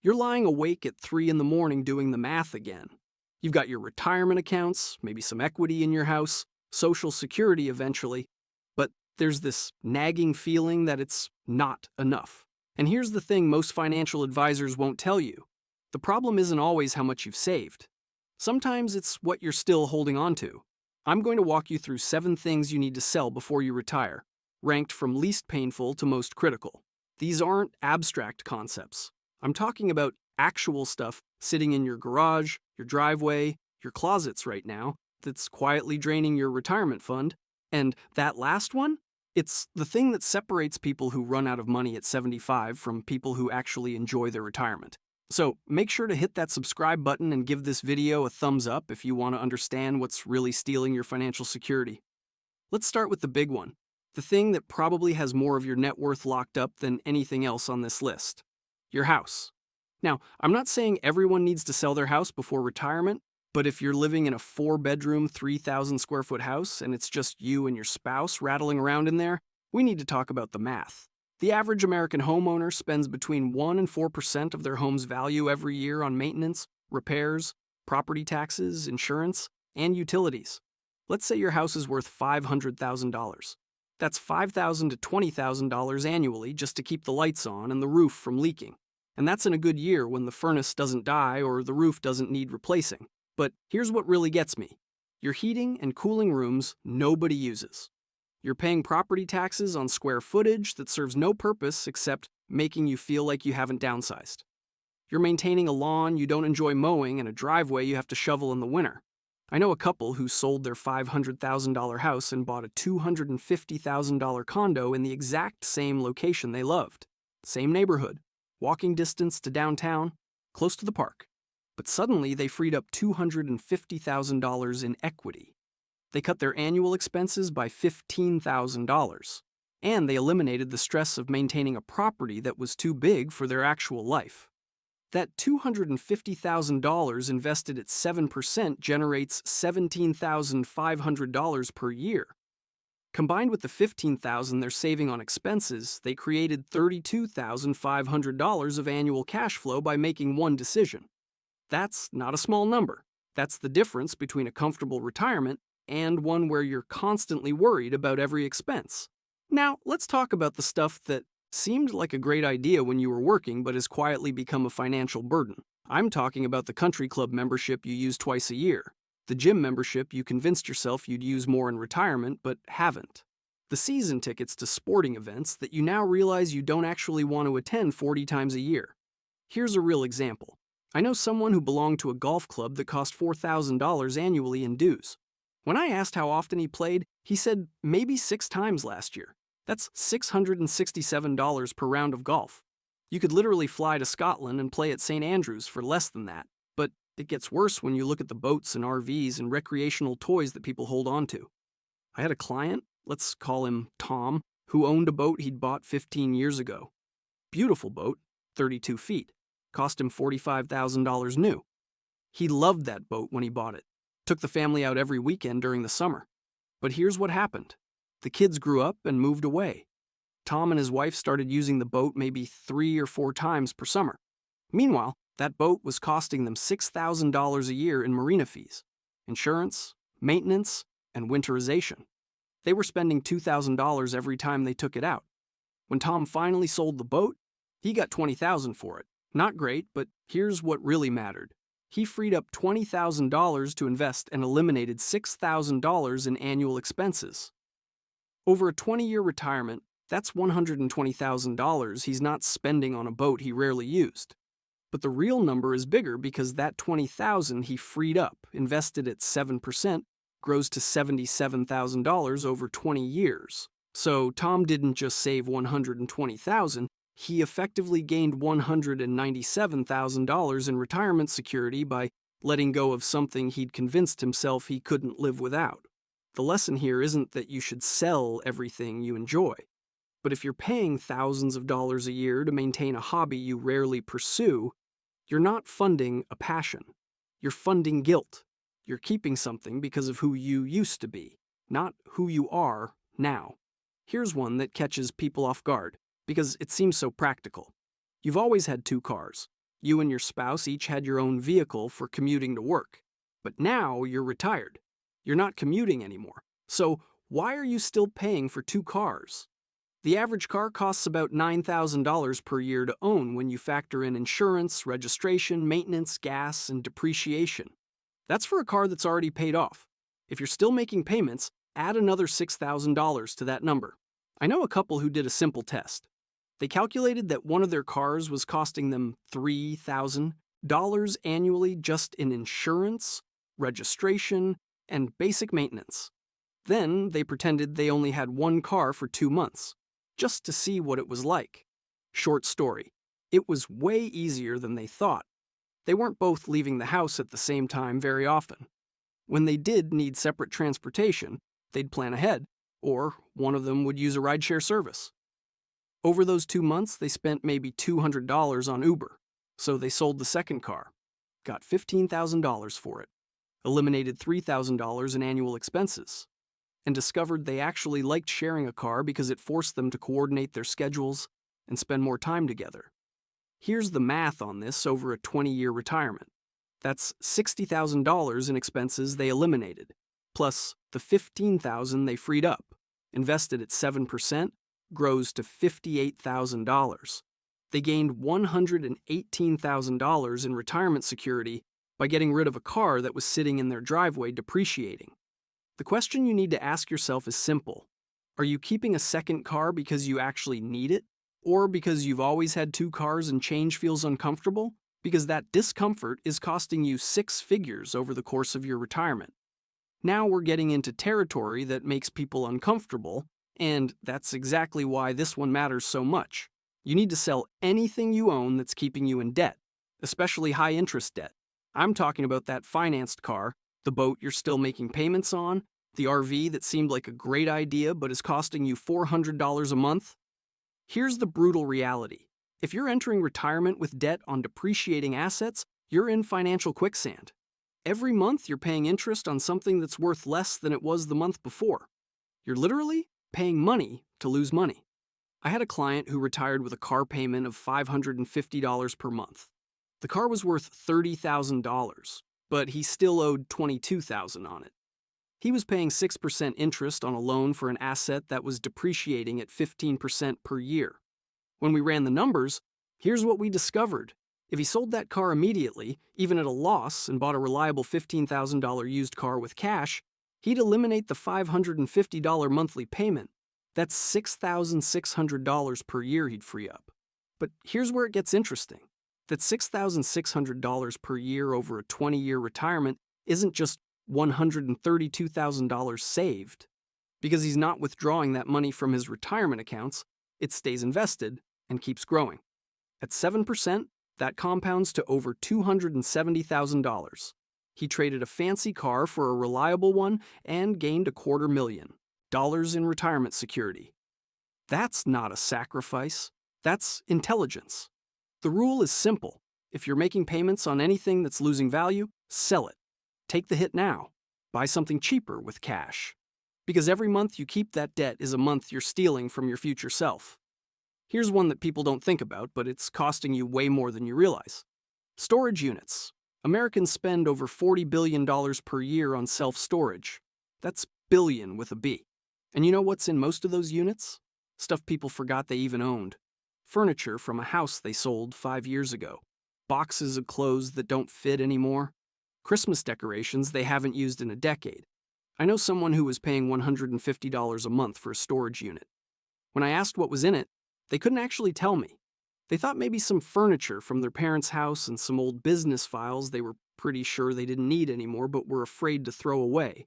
You're lying awake at 3 in the morning doing the math again. You've got your retirement accounts, maybe some equity in your house, Social Security eventually, but there's this nagging feeling that it's not enough. And here's the thing most financial advisors won't tell you. The problem isn't always how much you've saved. Sometimes it's what you're still holding on to. I'm going to walk you through 7 things you need to sell before you retire, ranked from least painful to most critical. These aren't abstract concepts. I'm talking about actual stuff sitting in your garage, your driveway, your closets right now that's quietly draining your retirement fund. And that last one? It's the thing that separates people who run out of money at 75 from people who actually enjoy their retirement. So make sure to hit that subscribe button and give this video a thumbs up if you want to understand what's really stealing your financial security. Let's start with the big one, the thing that probably has more of your net worth locked up than anything else on this list: your house. Now, I'm not saying everyone needs to sell their house before retirement, but if you're living in a 4-bedroom, 3,000 square foot house and it's just you and your spouse rattling around in there, we need to talk about the math. The average American homeowner spends between 1 and 4% of their home's value every year on maintenance, repairs, property taxes, insurance, and utilities. Let's say your house is worth $500,000. That's $5,000 to $20,000 annually just to keep the lights on and the roof from leaking. And that's in a good year when the furnace doesn't die or the roof doesn't need replacing. But here's what really gets me. Your heating and cooling rooms nobody uses. You're paying property taxes on square footage that serves no purpose except making you feel like you haven't downsized. You're maintaining a lawn you don't enjoy mowing and a driveway you have to shovel in the winter. I know a couple who sold their $500,000 house and bought a $250,000 condo in the exact same location they loved. Same neighborhood, walking distance to downtown, close to the park. But suddenly they freed up $250,000 in equity. They cut their annual expenses by $15,000, and they eliminated the stress of maintaining a property that was too big for their actual life. That $250,000 invested at 7% generates $17,500 per year. Combined with the $15,000 they're saving on expenses, they created $32,500 of annual cash flow by making one decision. That's not a small number. That's the difference between a comfortable retirement and one where you're constantly worried about every expense. Now, let's talk about the stuff that seemed like a great idea when you were working but has quietly become a financial burden. I'm talking about the country club membership you use twice a year, the gym membership you convinced yourself you'd use more in retirement but haven't, the season tickets to sporting events that you now realize you don't actually want to attend 40 times a year. Here's a real example. I know someone who belonged to a golf club that cost $4,000 annually in dues. When I asked how often he played, he said maybe 6 times last year. That's $667 per round of golf. You could literally fly to Scotland and play at St. Andrews for less than that. But it gets worse when you look at the boats and RVs and recreational toys that people hold on to. I had a client, let's call him Tom, who owned a boat he'd bought 15 years ago. Beautiful boat, 32 feet. Cost him $45,000 new. He loved that boat when he bought it. Took the family out every weekend during the summer. But here's what happened. The kids grew up and moved away. Tom and his wife started using the boat maybe 3 or 4 times per summer. Meanwhile, that boat was costing them $6,000 a year in marina fees, insurance, maintenance, and winterization. They were spending $2,000 every time they took it out. When Tom finally sold the boat, he got $20,000 for it. Not great, but here's what really mattered. He freed up $20,000 to invest and eliminated $6,000 in annual expenses. Over a 20-year retirement, that's $120,000 he's not spending on a boat he rarely used. But the real number is bigger because that $20,000 he freed up, invested at 7%, grows to $77,000 over 20 years. So Tom didn't just save $120,000, he effectively gained $197,000 in retirement security by letting go of something he'd convinced himself he couldn't live without. The lesson here isn't that you should sell everything you enjoy. But if you're paying thousands of dollars a year to maintain a hobby you rarely pursue, you're not funding a passion. You're funding guilt. You're keeping something because of who you used to be, not who you are now. Here's one that catches people off guard, because it seems so practical. You've always had 2 cars. You and your spouse each had your own vehicle for commuting to work. But now you're retired. You're not commuting anymore. So why are you still paying for two cars? The average car costs about $9,000 per year to own when you factor in insurance, registration, maintenance, gas, and depreciation. That's for a car that's already paid off. If you're still making payments, add another $6,000 to that number. I know a couple who did a simple test. They calculated that one of their cars was costing them $3,000 annually just in insurance, registration, and basic maintenance. Then they pretended they only had one car for 2 months, just to see what it was like. Short story, it was way easier than they thought. They weren't both leaving the house at the same time very often. When they did need separate transportation, they'd plan ahead, or one of them would use a rideshare service. Over those 2 months, they spent maybe $200 on Uber, so they sold the second car, got $15,000 for it, eliminated $3,000 in annual expenses, and discovered they actually liked sharing a car because it forced them to coordinate their schedules and spend more time together. Here's the math on this over a 20-year retirement. That's $60,000 in expenses they eliminated, plus the $15,000 they freed up, invested at 7%, grows to $58,000. They gained $118,000 in retirement security by getting rid of a car that was sitting in their driveway depreciating. The question you need to ask yourself is simple. Are you keeping a second car because you actually need it? Or because you've always had two cars and change feels uncomfortable? Because that discomfort is costing you 6 figures over the course of your retirement. Now we're getting into territory that makes people uncomfortable, and that's exactly why this one matters so much. You need to sell anything you own that's keeping you in debt, especially high-interest debt. I'm talking about that financed car, the boat you're still making payments on, the RV that seemed like a great idea but is costing you $400 a month. Here's the brutal reality. If you're entering retirement with debt on depreciating assets, you're in financial quicksand. Every month you're paying interest on something that's worth less than it was the month before. You're literally paying money to lose money. I had a client who retired with a car payment of $550 per month. The car was worth $30,000, but he still owed $22,000 on it. He was paying 6% interest on a loan for an asset that was depreciating at 15% per year. When we ran the numbers, here's what we discovered. If he sold that car immediately, even at a loss, and bought a reliable $15,000 used car with cash, he'd eliminate the $550 monthly payment. That's $6,600 per year he'd free up. But here's where it gets interesting. That $6,600 per year over a 20-year retirement isn't just $132,000 saved. Because he's not withdrawing that money from his retirement accounts, it stays invested and keeps growing. At 7%, that compounds to over $270,000. He traded a fancy car for a reliable one and gained $250,000 in retirement security. That's not a sacrifice. That's intelligence. The rule is simple. If you're making payments on anything that's losing value, sell it. Take the hit now. Buy something cheaper with cash. Because every month you keep that debt is a month you're stealing from your future self. Here's one that people don't think about, but it's costing you way more than you realize. Storage units. Americans spend over $40 billion per year on self-storage. That's billion with a B. And you know what's in most of those units? Stuff people forgot they even owned. Furniture from a house they sold 5 years ago. Boxes of clothes that don't fit anymore. Christmas decorations they haven't used in a decade. I know someone who was paying $150 a month for a storage unit. When I asked what was in it, they couldn't actually tell me. They thought maybe some furniture from their parents' house and some old business files they were pretty sure they didn't need anymore but were afraid to throw away.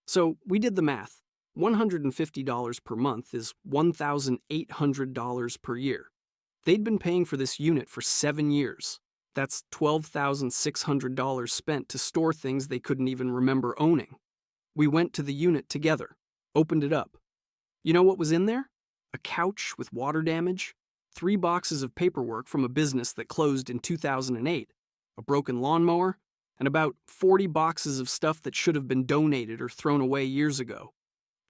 So we did the math. $150 per month is $1,800 per year. They'd been paying for this unit for 7 years. That's $12,600 spent to store things they couldn't even remember owning. We went to the unit together, opened it up. You know what was in there? A couch with water damage, 3 boxes of paperwork from a business that closed in 2008, a broken lawnmower, and about 40 boxes of stuff that should have been donated or thrown away years ago.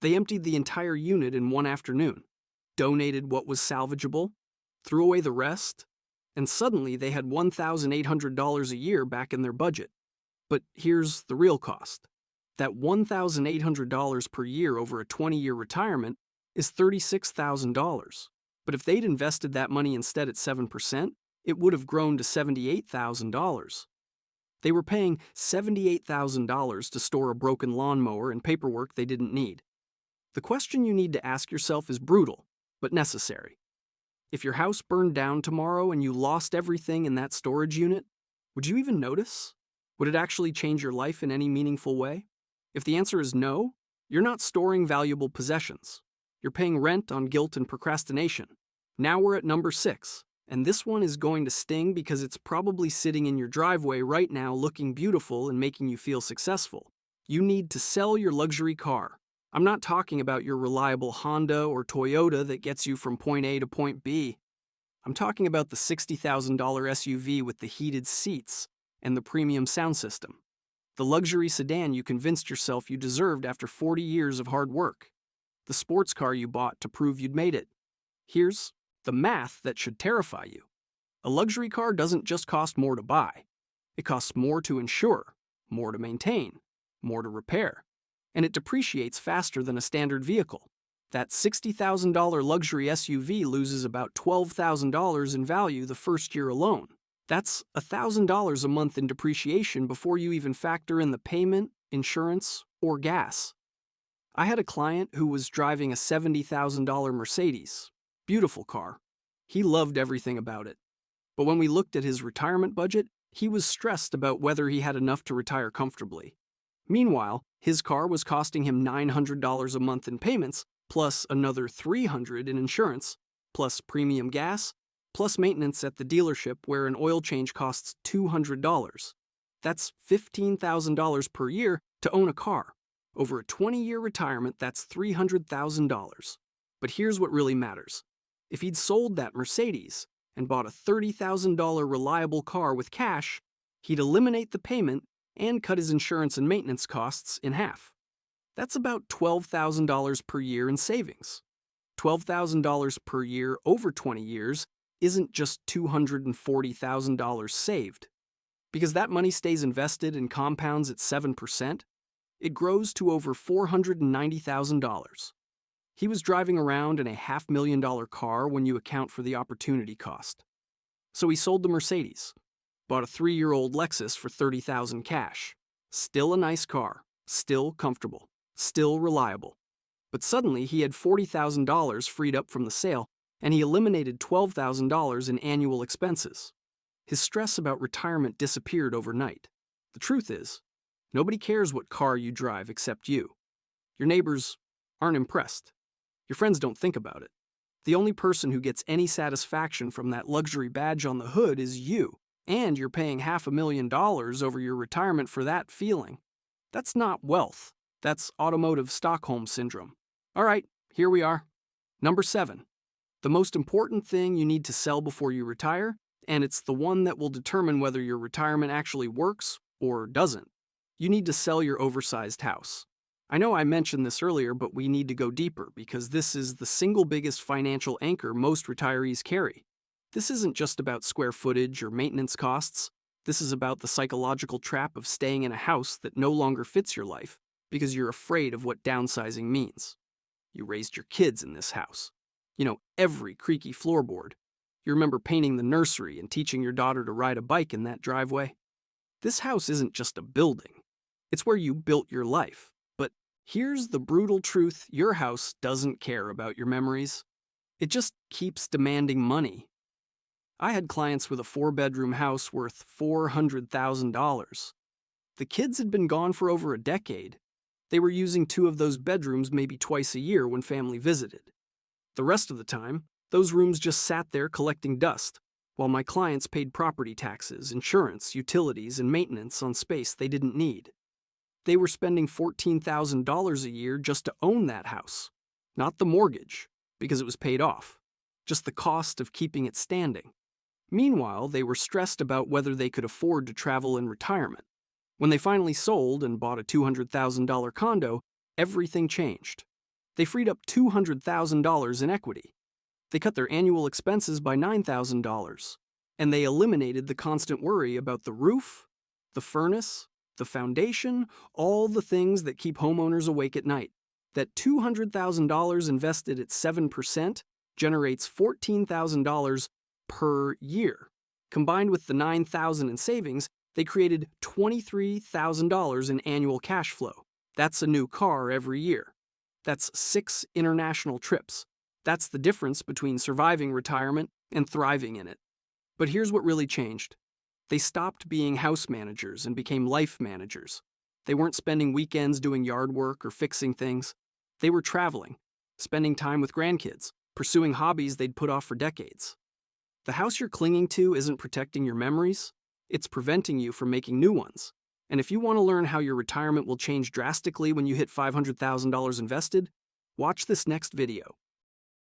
They emptied the entire unit in one afternoon, donated what was salvageable, threw away the rest, and suddenly they had $1,800 a year back in their budget. But here's the real cost. That $1,800 per year over a 20-year retirement is $36,000. But if they'd invested that money instead at 7%, it would have grown to $78,000. They were paying $78,000 to store a broken lawnmower and paperwork they didn't need. The question you need to ask yourself is brutal, but necessary. If your house burned down tomorrow and you lost everything in that storage unit, would you even notice? Would it actually change your life in any meaningful way? If the answer is no, you're not storing valuable possessions. You're paying rent on guilt and procrastination. Now we're at number 6, and this one is going to sting because it's probably sitting in your driveway right now looking beautiful and making you feel successful. You need to sell your luxury car. I'm not talking about your reliable Honda or Toyota that gets you from point A to point B. I'm talking about the $60,000 SUV with the heated seats and the premium sound system. The luxury sedan you convinced yourself you deserved after 40 years of hard work. The sports car you bought to prove you'd made it. Here's the math that should terrify you. A luxury car doesn't just cost more to buy. It costs more to insure, more to maintain, more to repair. And it depreciates faster than a standard vehicle. That $60,000 luxury SUV loses about $12,000 in value the first year alone. That's $1,000 a month in depreciation before you even factor in the payment, insurance, or gas. I had a client who was driving a $70,000 Mercedes. Beautiful car. He loved everything about it. But when we looked at his retirement budget, he was stressed about whether he had enough to retire comfortably. Meanwhile, his car was costing him $900 a month in payments, plus another $300 in insurance, plus premium gas, plus maintenance at the dealership where an oil change costs $200. That's $15,000 per year to own a car. Over a 20-year retirement, that's $300,000. But here's what really matters. If he'd sold that Mercedes and bought a $30,000 reliable car with cash, he'd eliminate the payment and cut his insurance and maintenance costs in half. That's about $12,000 per year in savings. $12,000 per year over 20 years isn't just $240,000 saved. Because that money stays invested and compounds at 7%, it grows to over $490,000. He was driving around in a $500,000 car when you account for the opportunity cost. So he sold the Mercedes. Bought a 3-year-old Lexus for $30,000 cash. Still a nice car, still comfortable, still reliable. But suddenly he had $40,000 freed up from the sale, and he eliminated $12,000 in annual expenses. His stress about retirement disappeared overnight. The truth is, nobody cares what car you drive except you. Your neighbors aren't impressed. Your friends don't think about it. The only person who gets any satisfaction from that luxury badge on the hood is you. And you're paying $500,000 over your retirement for that feeling. That's not wealth. That's automotive Stockholm Syndrome. All right, here we are. Number 7. The most important thing you need to sell before you retire, and it's the one that will determine whether your retirement actually works or doesn't. You need to sell your oversized house. I know I mentioned this earlier, but we need to go deeper because this is the single biggest financial anchor most retirees carry. This isn't just about square footage or maintenance costs. This is about the psychological trap of staying in a house that no longer fits your life because you're afraid of what downsizing means. You raised your kids in this house. You know every creaky floorboard. You remember painting the nursery and teaching your daughter to ride a bike in that driveway. This house isn't just a building. It's where you built your life. But here's the brutal truth: your house doesn't care about your memories. It just keeps demanding money. I had clients with a 4-bedroom house worth $400,000. The kids had been gone for over a decade. They were using 2 of those bedrooms maybe twice a year when family visited. The rest of the time, those rooms just sat there collecting dust, while my clients paid property taxes, insurance, utilities, and maintenance on space they didn't need. They were spending $14,000 a year just to own that house. Not the mortgage, because it was paid off. Just the cost of keeping it standing. Meanwhile, they were stressed about whether they could afford to travel in retirement. When they finally sold and bought a $200,000 condo, everything changed. They freed up $200,000 in equity. They cut their annual expenses by $9,000. And they eliminated the constant worry about the roof, the furnace, the foundation, all the things that keep homeowners awake at night. That $200,000 invested at 7% generates $14,000 per year. Combined with the $9,000 in savings, they created $23,000 in annual cash flow. That's a new car every year. That's 6 international trips. That's the difference between surviving retirement and thriving in it. But here's what really changed. They stopped being house managers and became life managers. They weren't spending weekends doing yard work or fixing things. They were traveling, spending time with grandkids, pursuing hobbies they'd put off for decades. The house you're clinging to isn't protecting your memories, it's preventing you from making new ones. And if you want to learn how your retirement will change drastically when you hit $500,000 invested, watch this next video.